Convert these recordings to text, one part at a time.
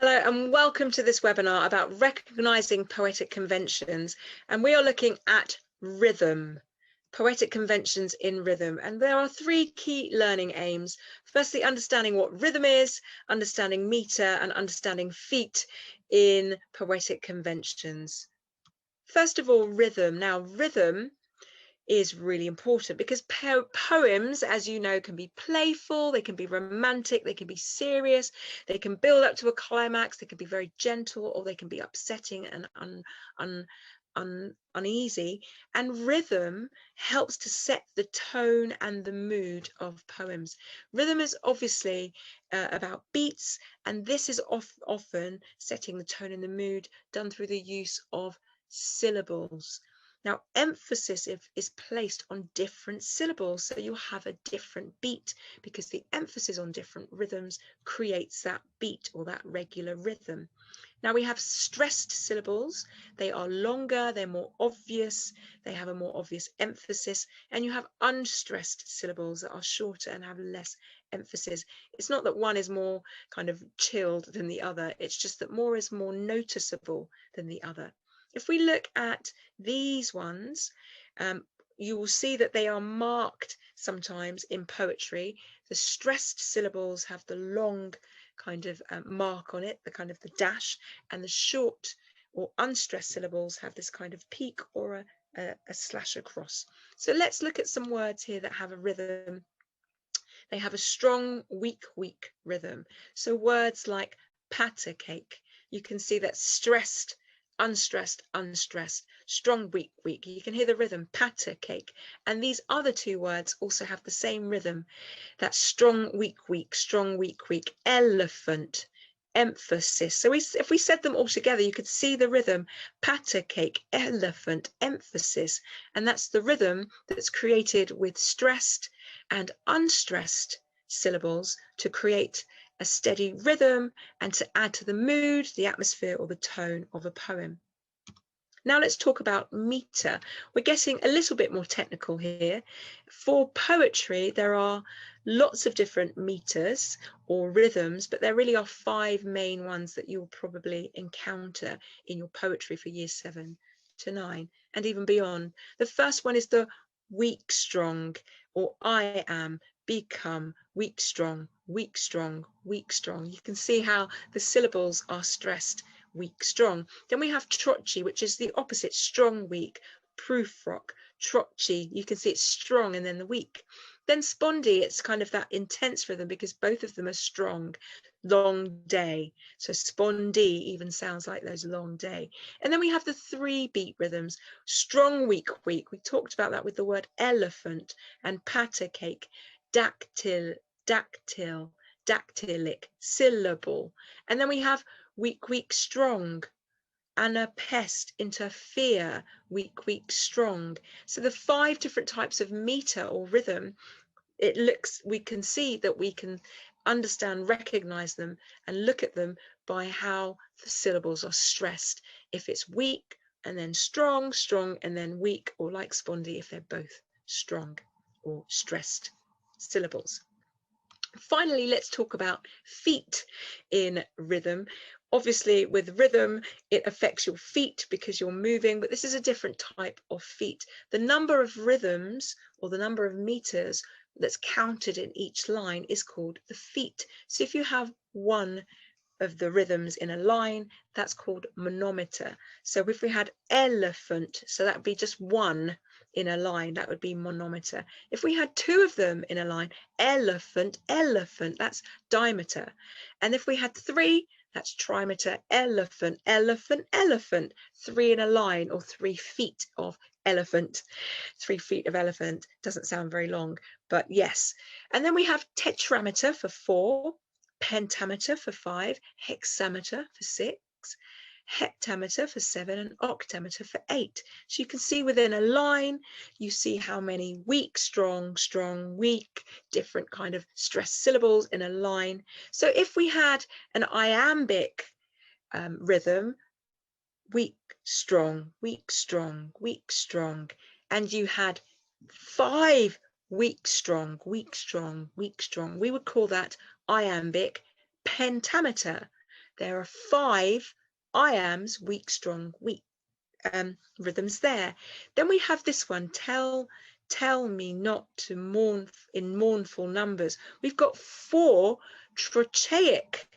Hello and welcome to this webinar about recognising poetic conventions, and we are looking at rhythm, poetic conventions in rhythm, and there are three key learning aims. Firstly, understanding what rhythm is, understanding meter and understanding feet in poetic conventions. First of all, rhythm. Now, rhythm is really important because poems, as you know, can be playful, they can be romantic, they can be serious, they can build up to a climax, they can be very gentle, or they can be upsetting and uneasy. And rhythm helps to set the tone and the mood of poems. Rhythm is obviously about beats, and this is often setting the tone and the mood done through the use of syllables. Now, emphasis is placed on different syllables, so you have a different beat because the emphasis on different rhythms creates that beat or that regular rhythm. Now we have stressed syllables. They are longer, they're more obvious, they have a more obvious emphasis, and you have unstressed syllables that are shorter and have less emphasis. It's not that one is more kind of chilled than the other, it's just that more is more noticeable than the other. If we look at these ones, you will see that they are marked sometimes in poetry. The stressed syllables have the long kind of mark on it, the kind of the dash, and the short or unstressed syllables have this kind of peak or a slash across. So let's look at some words here that have a rhythm. They have a strong, weak rhythm. So words like patter cake, you can see that stressed, unstressed, unstressed, strong, weak. You can hear the rhythm, patter cake. And these other two words also have the same rhythm. That's strong, weak, strong, weak, elephant, emphasis. So if we said them all together, you could see the rhythm, patter cake, elephant, emphasis. And that's the rhythm that's created with stressed and unstressed syllables to create a steady rhythm and to add to the mood, the atmosphere, or the tone of a poem. Now let's talk about meter. We're getting a little bit more technical here. For poetry, there are lots of different meters or rhythms, but there really are 5 main ones that you'll probably encounter in your poetry for years 7 to 9 and even beyond. The first one is the weak strong, or I am, become, weak strong, weak strong, weak strong. You can see how the syllables are stressed, weak strong. Then we have trotchy, which is the opposite, strong weak, proof rock, trotchy. You can see it's strong and then the weak. Then spondy, it's kind of that intense rhythm because both of them are strong, long day. So spondy even sounds like those long day. And then we have the 3 beat rhythms, strong weak. We talked about that with the word elephant and patter cake, dactyl, dactylic, syllable. And then we have weak, strong, anapest, interfere, weak, strong. So the 5 different types of meter or rhythm, we can see that we can understand, recognize them and look at them by how the syllables are stressed. If it's weak and then strong, and then weak, or like spondy if they're both strong or stressed syllables. Finally, let's talk about feet in rhythm. Obviously, with rhythm, it affects your feet because you're moving, but this is a different type of feet. The number of rhythms or the number of meters that's counted in each line is called the feet. So if you have one of the rhythms in a line, that's called monometer. So if we had elephant, so that would be just one in a line, that would be monometer. If we had 2 of them in a line, elephant, that's dimeter. And if we had 3, that's trimeter, elephant, 3 in a line, or 3 feet of elephant. 3 feet of elephant doesn't sound very long, but yes. And then we have tetrameter for 4, pentameter for 5, hexameter for 6, heptameter for 7, and octameter for 8. So you can see within a line, you see how many weak, strong, weak, different kind of stressed syllables in a line. So if we had an iambic rhythm, weak, strong, and you had 5 weak, strong, we would call that iambic pentameter. There are 5 iambs, weak, strong, weak rhythms there. Then we have this one, tell me not to mourn in mournful numbers. We've got 4 trochaic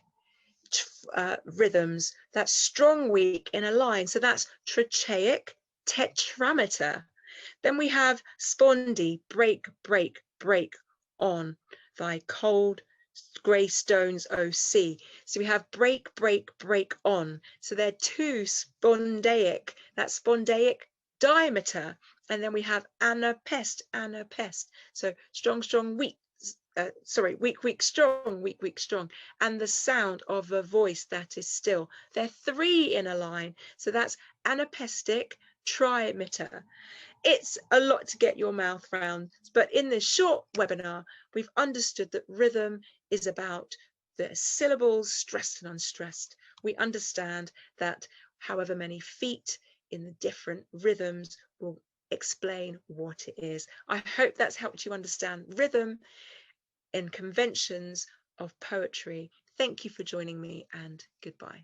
rhythms. That's strong, weak in a line. So that's trochaic tetrameter. Then we have spondy, break, break, break on thy cold grey stones, O sea. So we have break, break, break on. So they're 2 spondaic. That's spondaic diameter. And then we have anapest, anapest. So strong, strong, weak. Weak, weak, strong, weak, weak, strong. And the sound of a voice that is still. They're 3 in a line. So that's anapestic trimeter. It's a lot to get your mouth around, but in this short webinar, we've understood that rhythm is about the syllables, stressed and unstressed. We understand that however many feet in the different rhythms will explain what it is. I hope that's helped you understand rhythm and conventions of poetry. Thank you for joining me, and goodbye.